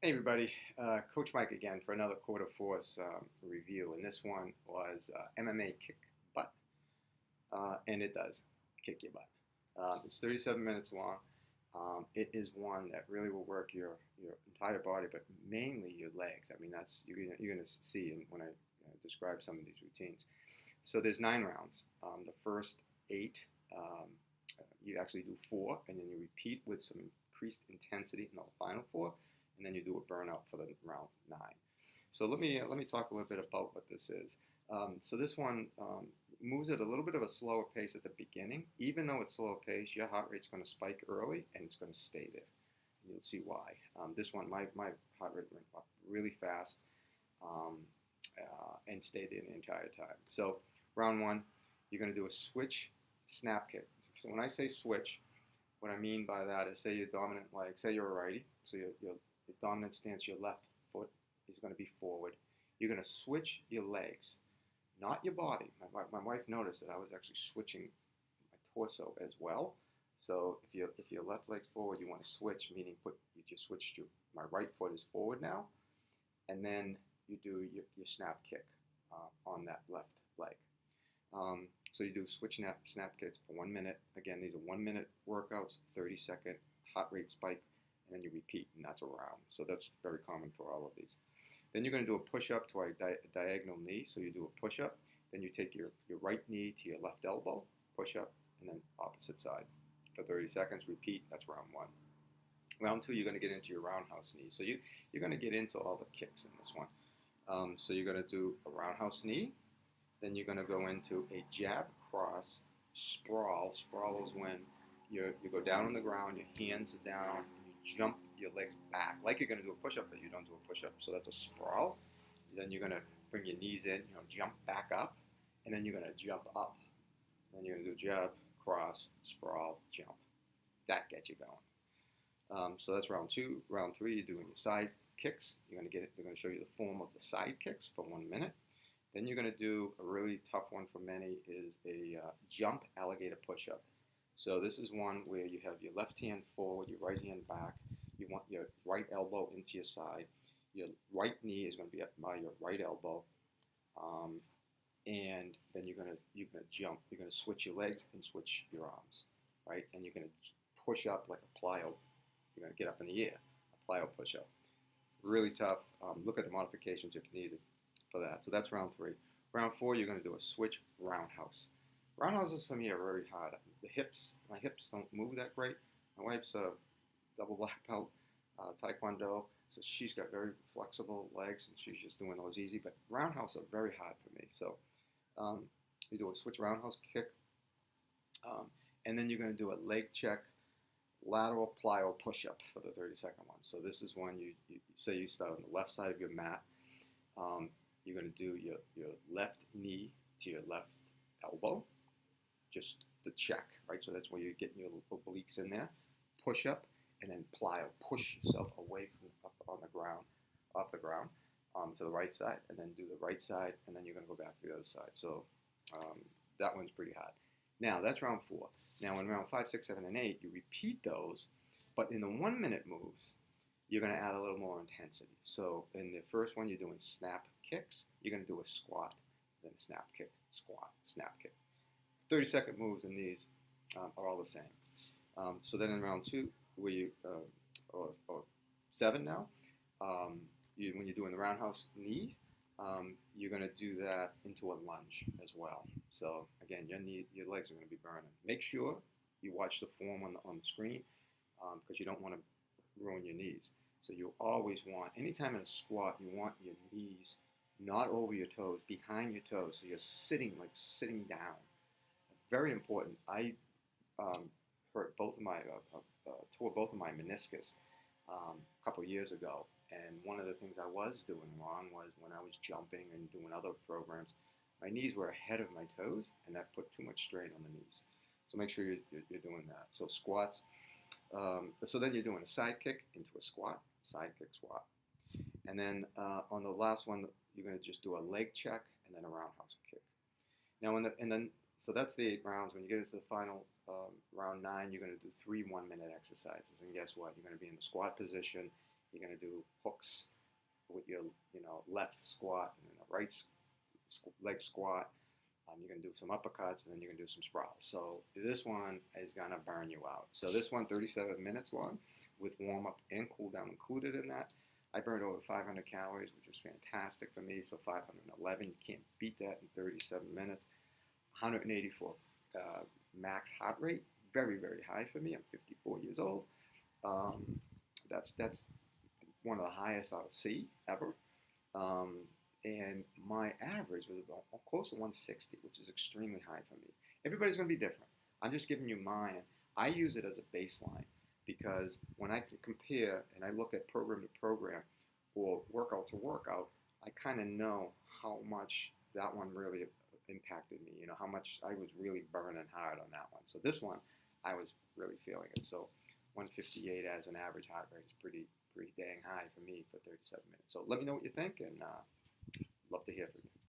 Hey everybody, Coach Mike again for another quarter force review, and this one was MMA kick butt, and it does kick your butt. It's 37 minutes long. It is one that really will work your entire body, but mainly your legs. I mean, that's you're gonna see when I describe some of these routines. So there's 9 rounds. The first 8, you actually do 4, and then you repeat with some increased intensity in the final 4, and then you do a burnout for the round 9. So let me talk a little bit about what this is. So this one moves at a little bit of a slower pace at the beginning. Even though it's slower pace, your heart rate's going to spike early, and it's going to stay there. You'll see why. This one, my heart rate went up really fast and stayed there the entire time. So round 1, you're going to do a switch snap kick. So when I say switch, what I mean by that is, say your dominant leg, say you're a righty, so your dominant stance, your left foot is going to be forward. You're going to switch your legs, not your body. My wife noticed that I was actually switching my torso as well. So if your left leg's forward, you want to switch, meaning you just switched my right foot is forward now, and then you do your snap kick on that left leg. So you do switch snap kicks for 1 minute. Again, these are 1 minute workouts, 30-second heart rate spike, and then you repeat, and that's a round. So that's very common for all of these. Then you're going to do a push-up to a diagonal knee. So you do a push-up, then you take your right knee to your left elbow, push-up, and then opposite side for 30 seconds. Repeat. That's round 1. Round 2, you're going to get into your roundhouse knee. So you're going to get into all the kicks in this one. So you're going to do a roundhouse knee. Then you're going to go into a jab, cross, sprawl. Sprawl is when you go down on the ground, your hands are down, and you jump your legs back, like you're going to do a push-up, but you don't do a push-up. So that's a sprawl. Then you're going to bring your knees in, jump back up, and then you're going to jump up. Then you're going to do jab, cross, sprawl, jump. That gets you going. So that's round 2. Round 3, you're doing your side kicks. They're going to show you the form of the side kicks for 1 minute. Then you're going to do a really tough one for many is a jump alligator push-up. So this is one where you have your left hand forward, your right hand back. You want your right elbow into your side. Your right knee is going to be up by your right elbow. And then you're going to jump. You're going to switch your legs and switch your arms, right? And you're going to push up like a plyo. You're going to get up in the air, a plyo push-up. Really tough. Look at the modifications if needed for that. So that's round 3. Round 4, you're going to do a switch roundhouse. Roundhouses for me are very hard. My hips don't move that great. My wife's a double black belt taekwondo, so she's got very flexible legs, and she's just doing those easy. But roundhouse are very hard for me. So you do a switch roundhouse kick, and then you're going to do a leg check lateral plyo push-up for the 30-second one. So this is one you say you start on the left side of your mat. You're going to do your left knee to your left elbow, just the check, right? So that's where you're getting your obliques in there. Push up, and then plyo. Push yourself away from up on the ground, off the ground, to the right side, and then do the right side, and then you're going to go back to the other side. So that one's pretty hard. Now, that's round 4. Now, in round 5, 6, 7, and 8, you repeat those, but in the 1 minute moves, you're going to add a little more intensity. So in the first one, you're doing snap kicks. You're going to do a squat, then snap kick, squat, snap kick. 30-second moves in these are all the same. So then in round 2, where or 7 now, when you're doing the roundhouse knee, you're going to do that into a lunge as well. So again, your legs are going to be burning. Make sure you watch the form on the screen because you don't want to ruin your knees. So you always want, anytime in a squat, you want your knees not over your toes, behind your toes. So you're sitting down. Very important. I hurt both of my, tore both of my meniscus a couple years ago. And one of the things I was doing wrong was when I was jumping and doing other programs, my knees were ahead of my toes, and that put too much strain on the knees. So make sure you're doing that. So squats. So then you're doing a side kick into a squat, side kick, squat. And then on the last one, you're going to just do a leg check and then a roundhouse kick. Now, so that's the 8 rounds. When you get into the final round 9, you're going to do 3 1-minute exercises. And guess what? You're going to be in the squat position, You're going to do hooks with your left squat and then a right leg squat. You're going to do some uppercuts, and then you're going to do some sprawls. So this one is going to burn you out. So this one, 37 minutes long, with warm-up and cool-down included in that. I burned over 500 calories, which is fantastic for me. So 511, you can't beat that in 37 minutes. 184 max heart rate, very, very high for me. I'm 54 years old. That's one of the highest I'll see ever. And my average was about close to 160, which is extremely high for me. Everybody's going to be different. I'm just giving you mine. I use it as a baseline because when I compare and I look at program to program or workout to workout, I kind of know how much that one really impacted me, how much I was really burning hard on that one. So this one, I was really feeling it. So 158 as an average heart rate is pretty dang high for me for 37 minutes. So let me know what you think, and love to hear from you.